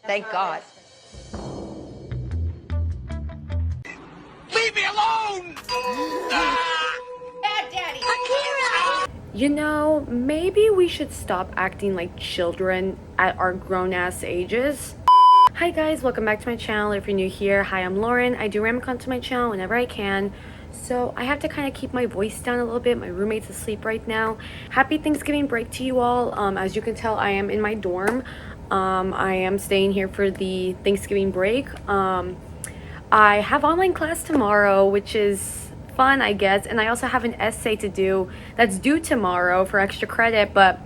Thank God. Leave me alone! Bad Daddy. You know, maybe we should stop acting like children at our grown-ass ages. Hi guys, welcome back to my channel. If you're new here, hi, I'm Lauren. I do ram content to my channel whenever I can. So I have to kind of keep my voice down a little bit. My roommate's asleep right now. Happy Thanksgiving break to you all. As you can tell, I am in my dorm. I am staying here for the Thanksgiving break. I have online class tomorrow, which is fun, I guess, and I also have an essay to do that's due tomorrow for extra credit. But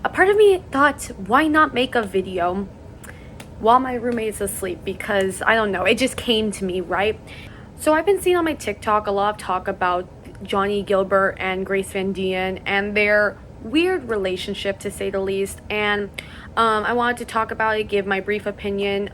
a part of me thought, why not make a video while my roommate is asleep? Because I don't know, it just came to me, right? So I've been seeing on my TikTok a lot of talk about Johnny Gilbert and Grace Van Dien and their weird relationship, to say the least. And I wanted to talk about it, give my brief opinion,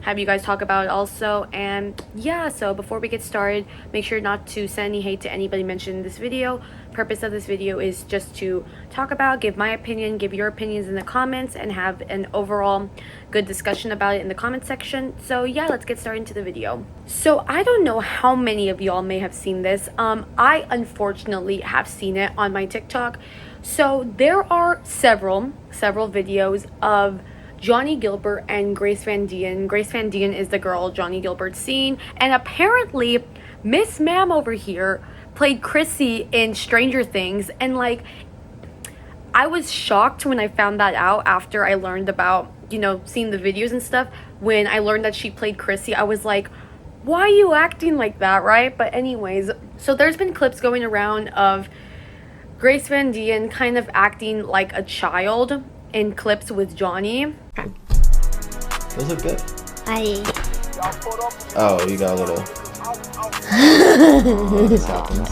have you guys talk about it also. And yeah, so before we get started, make sure not to send any hate to anybody mentioned in this video. Purpose of this video is just to talk about, give my opinion, give your opinions in the comments, and have an overall good discussion about it in the comment section. So yeah, let's get started into the video. So I don't know how many of y'all may have seen this. I unfortunately have seen it on my TikTok. So there are several videos of Johnny Gilbert and Grace Van Dien. Grace Van Dien is the girl Johnny Gilbert's seen, and apparently Miss Ma'am over here played Chrissy in Stranger Things. And like, I was shocked when I found that out after I learned about, you know, seeing the videos and stuff. When I learned that she played Chrissy, I was like, why are you acting like that, right? But anyways, so there's been clips going around of Grace Van Dien kind of acting like a child in clips with Johnny. Those look good. Hi. Oh, you got a little. This happens.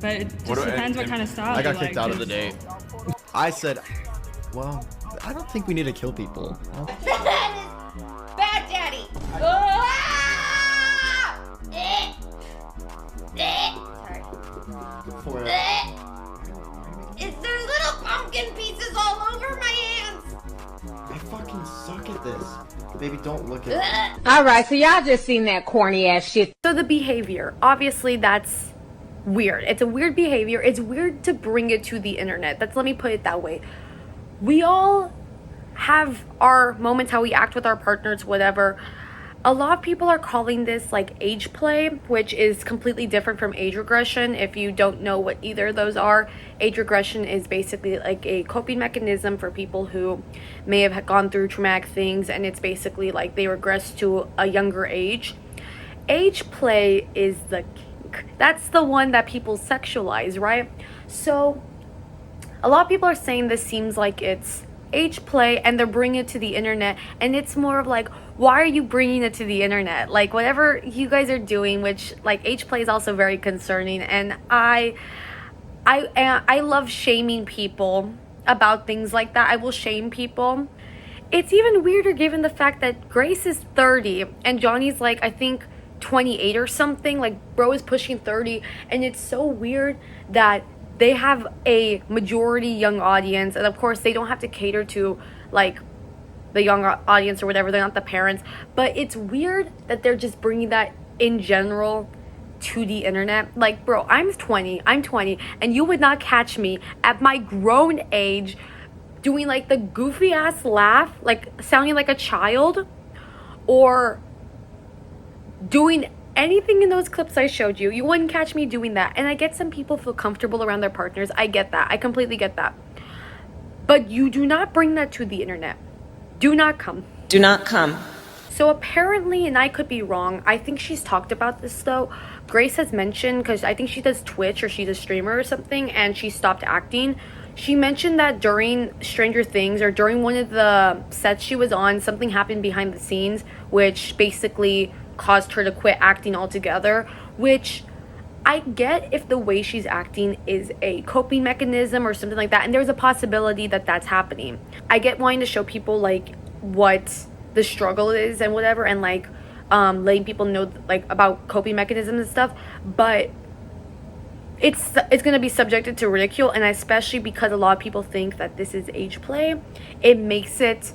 But it just depends what kind of style. I got you kicked like. out of the date. I said, well, I don't think we need to kill people. That is Bad Daddy. For There's little pumpkin pieces all over my hands. I fucking suck at this. Baby, don't look at me. All right, so y'all just seen that corny ass shit. So the behavior, obviously that's weird. It's a weird behavior. It's weird to bring it to the internet. Let me put it that way. We all have our moments, how we act with our partners, whatever. A lot of people are calling this like age play, which is completely different from age regression. If you don't know what either of those are, age regression is basically like a coping mechanism for people who may have gone through traumatic things, and it's basically like they regress to a younger age. Age play is the kink. That's the one that people sexualize, right? So a lot of people are saying this seems like it's age play, and they're bringing it to the internet, and it's more of like, why are you bringing it to the internet? Like, whatever you guys are doing, which like age play is also very concerning, and I love shaming people about things like that. I will shame people. It's even weirder given the fact that Grace is 30 and Johnny's like, I think 28 or something. Like, bro is pushing 30, and it's so weird that they have a majority young audience, and of course they don't have to cater to like the young audience or whatever. They're not the parents, but it's weird that they're just bringing that in general to the internet. Like, bro, I'm 20, and you would not catch me at my grown age doing like the goofy ass laugh, like sounding like a child, or doing anything in those clips I showed you. You wouldn't catch me doing that. And I get some people feel comfortable around their partners. I get that. I completely get that. But you do not bring that to the internet. Do not come. Do not come. So apparently, and I could be wrong, I think she's talked about this though. Grace has mentioned, because I think she does Twitch or she's a streamer or something, and she stopped acting. She mentioned that during Stranger Things, or during one of the sets she was on, something happened behind the scenes, which basically caused her to quit acting altogether, which I get if the way she's acting is a coping mechanism or something like that, and there's a possibility that that's happening. I get wanting to show people like what the struggle is and whatever, and like letting people know like about coping mechanisms and stuff, but it's going to be subjected to ridicule, and especially because a lot of people think that this is age play, it makes it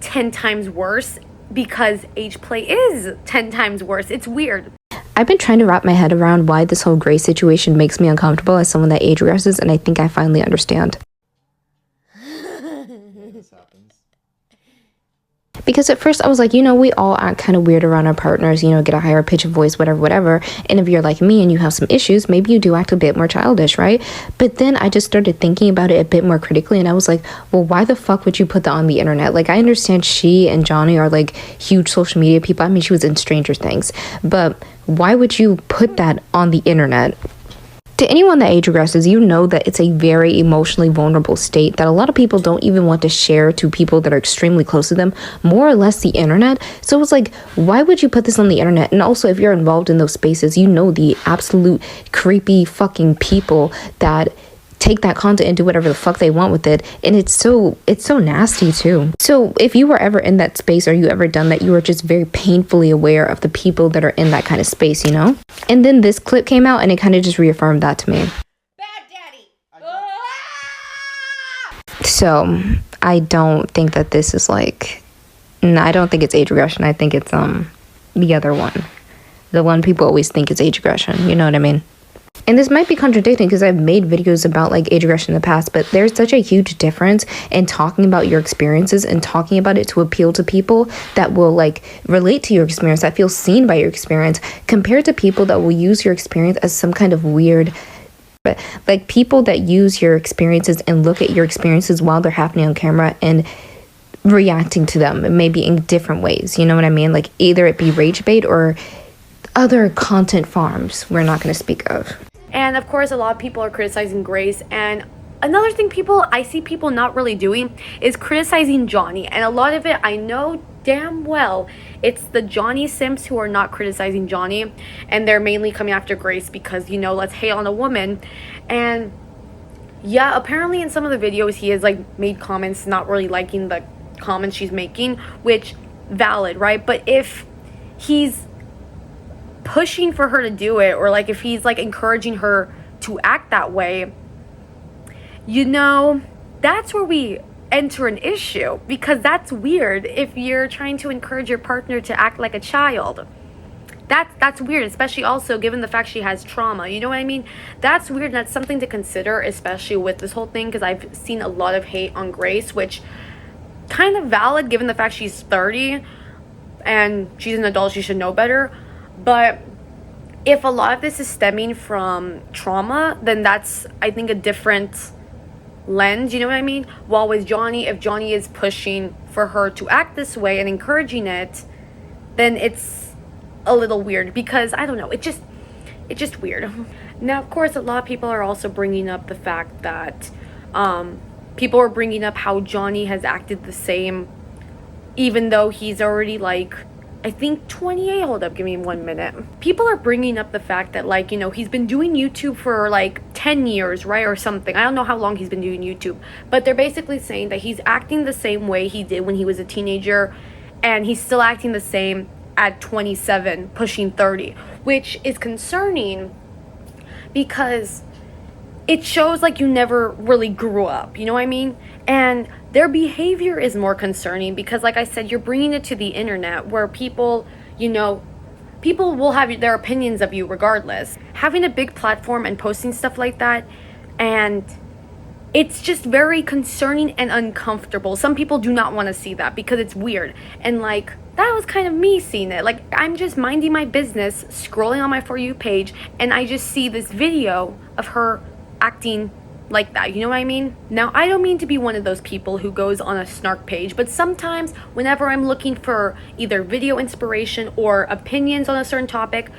10 times worse because age play is 10 times worse. It's weird. I've been trying to wrap my head around why this whole Grace situation makes me uncomfortable as someone that age regresses, and I think I finally understand. Because at first I was like, we all act kind of weird around our partners, get a higher pitch of voice, whatever. And if you're like me and you have some issues, maybe you do act a bit more childish, right? But then I just started thinking about it a bit more critically, and I was like, well, why the fuck would you put that on the internet? Like, I understand she and Johnny are like huge social media people. I mean, she was in Stranger Things, but why would you put that on the internet? To anyone that age regresses, you know that it's a very emotionally vulnerable state that a lot of people don't even want to share to people that are extremely close to them, more or less the internet. So it's like, why would you put this on the internet? And also, if you're involved in those spaces, you know the absolute creepy fucking people that take that content and do whatever the fuck they want with it, and it's so nasty too. So if you were ever in that space, or you ever done that, you are just very painfully aware of the people that are in that kind of space, And then this clip came out and it kind of just reaffirmed that to me. Bad daddy. So I don't think that this is like, no, I don't think it's age regression. I think it's the other one, the one people always think is age regression. You know what I mean? And this might be contradicting because I've made videos about like age regression in the past, but there's such a huge difference in talking about your experiences and talking about it to appeal to people that will like relate to your experience, that feel seen by your experience, compared to people that will use your experience as some kind of weird, like people that use your experiences and look at your experiences while they're happening on camera and reacting to them maybe in different ways. You know what I mean? Like either it be rage bait or other content farms we're not going to speak of. And of course, a lot of people are criticizing Grace. And another thing I see people not really doing is criticizing Johnny. And a lot of it, I know damn well, it's the Johnny simps who are not criticizing Johnny. And they're mainly coming after Grace because, let's hate on a woman. And yeah, apparently in some of the videos, he has like made comments not really liking the comments she's making, which valid, right? But if he's pushing for her to do it, or like if he's like encouraging her to act that way, that's where we enter an issue, because that's weird. If you're trying to encourage your partner to act like a child, that's weird, especially also given the fact she has trauma. You know what I mean? That's weird, and that's something to consider, especially with this whole thing, because I've seen a lot of hate on Grace, which kind of valid given the fact she's 30 and she's an adult, she should know better. But if a lot of this is stemming from trauma, then that's, I think, a different lens, you know what I mean? While with Johnny, if Johnny is pushing for her to act this way and encouraging it, then it's a little weird, because I don't know, it's just weird. Now, of course, a lot of people are also bringing up the fact that people are bringing up how Johnny has acted the same, even though he's already like, I think 28, hold up, give me 1 minute. People are bringing up the fact that like, he's been doing YouTube for like 10 years, right? Or something. I don't know how long he's been doing YouTube, but they're basically saying that he's acting the same way he did when he was a teenager, and he's still acting the same at 27, pushing 30, which is concerning because it shows like you never really grew up, you know what I mean? And their behavior is more concerning because, like I said, you're bringing it to the internet where people, people will have their opinions of you regardless. Having a big platform and posting stuff like that, and it's just very concerning and uncomfortable. Some people do not want to see that because it's weird. And like, that was kind of me seeing it. Like, I'm just minding my business, scrolling on my For You page, and I just see this video of her acting like that, you know what I mean? Now, I don't mean to be one of those people who goes on a snark page, but sometimes whenever I'm looking for either video inspiration or opinions on a certain topic,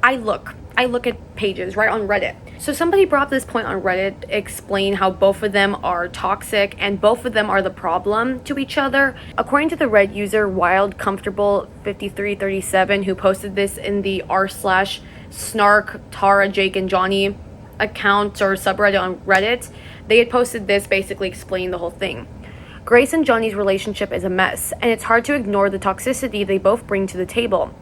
I look at pages, right, on Reddit. So somebody brought up this point on Reddit, explain how both of them are toxic and both of them are the problem to each other. According to the Reddit user Wild Comfortable 5337, who posted this in the r/snark Tara, Jake, and Johnny account or subreddit on Reddit, they had posted this basically explaining the whole thing. Grace and Johnny's relationship is a mess, and it's hard to ignore the toxicity they both bring to the table.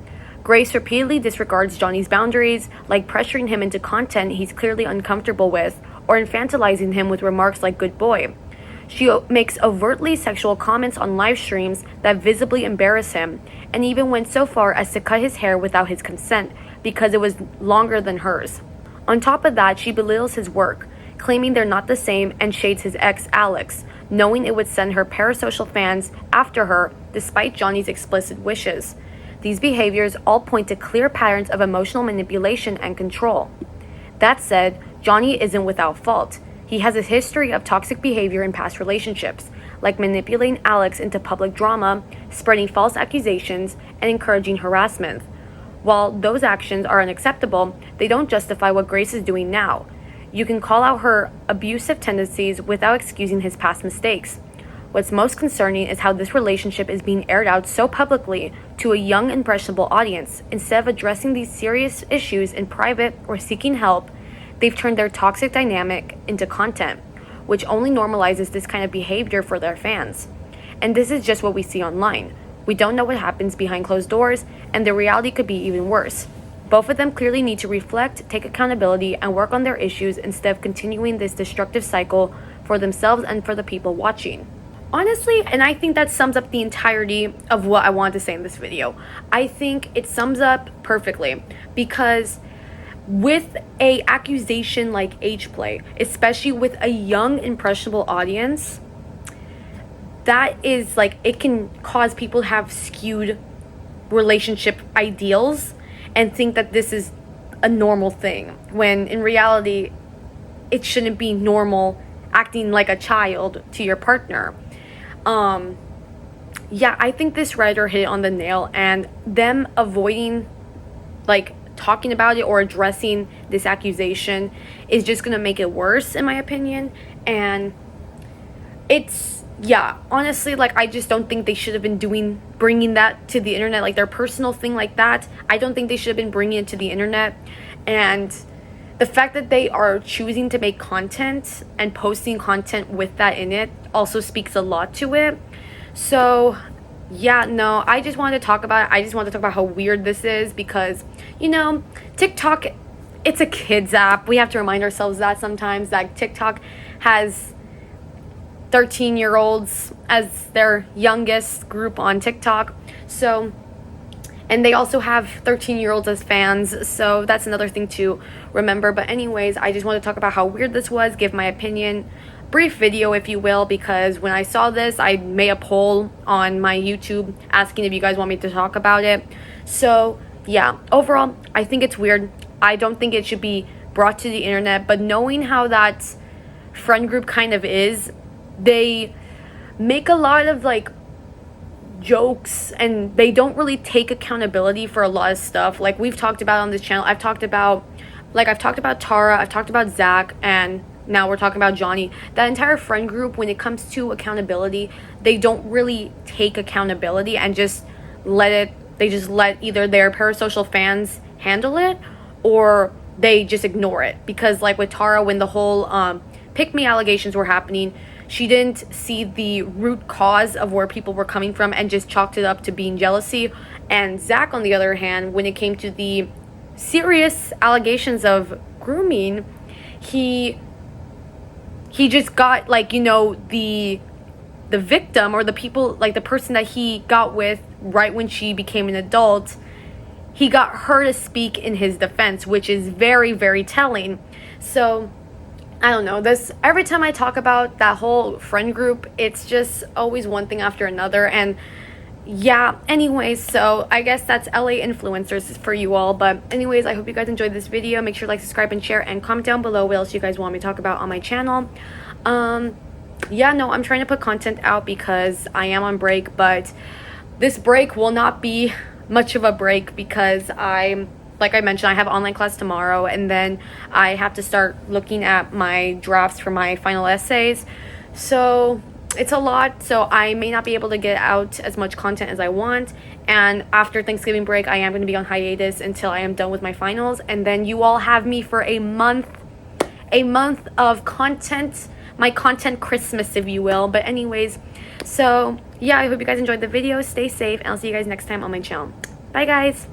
Grace repeatedly disregards Johnny's boundaries, like pressuring him into content he's clearly uncomfortable with, or infantilizing him with remarks like "good boy." She makes overtly sexual comments on live streams that visibly embarrass him, and even went so far as to cut his hair without his consent because it was longer than hers. On top of that, she belittles his work, claiming they're not the same, and shades his ex, Alex, knowing it would send her parasocial fans after her despite Johnny's explicit wishes. These behaviors all point to clear patterns of emotional manipulation and control. That said, Johnny isn't without fault. He has a history of toxic behavior in past relationships, like manipulating Alex into public drama, spreading false accusations, and encouraging harassment. While those actions are unacceptable, they don't justify what Grace is doing now. You can call out her abusive tendencies without excusing his past mistakes. What's most concerning is how this relationship is being aired out so publicly to a young, impressionable audience. Instead of addressing these serious issues in private or seeking help, they've turned their toxic dynamic into content, which only normalizes this kind of behavior for their fans. And this is just what we see online. We don't know what happens behind closed doors, and the reality could be even worse. Both of them clearly need to reflect, take accountability, and work on their issues instead of continuing this destructive cycle for themselves and for the people watching. Honestly, and I think that sums up the entirety of what I wanted to say in this video. I think it sums up perfectly, because with a accusation like age play, especially with a young, impressionable audience, that is like, it can cause people to have skewed relationship ideals and think that this is a normal thing, when in reality it shouldn't be normal acting like a child to your partner. Yeah, I think this writer hit it on the nail, and them avoiding like talking about it or addressing this accusation is just gonna make it worse, in my opinion. And it's, yeah, honestly, like, I just don't think they should have been bringing that to the internet, like their personal thing like that. I don't think they should have been bringing it to the internet. And the fact that they are choosing to make content and posting content with that in it also speaks a lot to it. So yeah, no, I just wanted to talk about it. I just wanted to talk about how weird this is, because, you know, TikTok, it's a kids app. We have to remind ourselves that sometimes, that TikTok has 13-year-olds as their youngest group on TikTok. So, and they also have 13-year-olds as fans, so that's another thing to remember. But anyways, I just want to talk about how weird this was, give my opinion, brief video if you will, because when I saw this, I made a poll on my YouTube asking if you guys want me to talk about it. So yeah, overall, I think it's weird. I don't think it should be brought to the internet, but knowing how that friend group kind of is, they make a lot of like jokes, and they don't really take accountability for a lot of stuff. Like we've talked about on this channel, I've talked about Tara, I've talked about Zach, and now we're talking about Johnny. That entire friend group, when it comes to accountability, they don't really take accountability and just let either their parasocial fans handle it, or they just ignore it. Because like with Tara, when the whole pick me allegations were happening, she didn't see the root cause of where people were coming from and just chalked it up to being jealousy. And Zach, on the other hand, when it came to the serious allegations of grooming, he just got, like, you know, the victim, or the people, like the person that he got with right when she became an adult, he got her to speak in his defense, which is very, very telling. So I don't know, this, every time I talk about that whole friend group, it's just always one thing after another. And yeah, anyways, so I guess that's LA influencers for you all. But anyways, I hope you guys enjoyed this video. Make sure to like, subscribe, and share, and comment down below what else you guys want me to talk about on my channel. Yeah, no, I'm trying to put content out because I am on break, but this break will not be much of a break, because like I mentioned, I have online class tomorrow, and then I have to start looking at my drafts for my final essays. So it's a lot, so I may not be able to get out as much content as I want. And after Thanksgiving break, I am going to be on hiatus until I am done with my finals, and then you all have me for a month of content, my content Christmas, if you will. But anyways, so yeah, I hope you guys enjoyed the video. Stay safe, and I'll see you guys next time on my channel. Bye guys.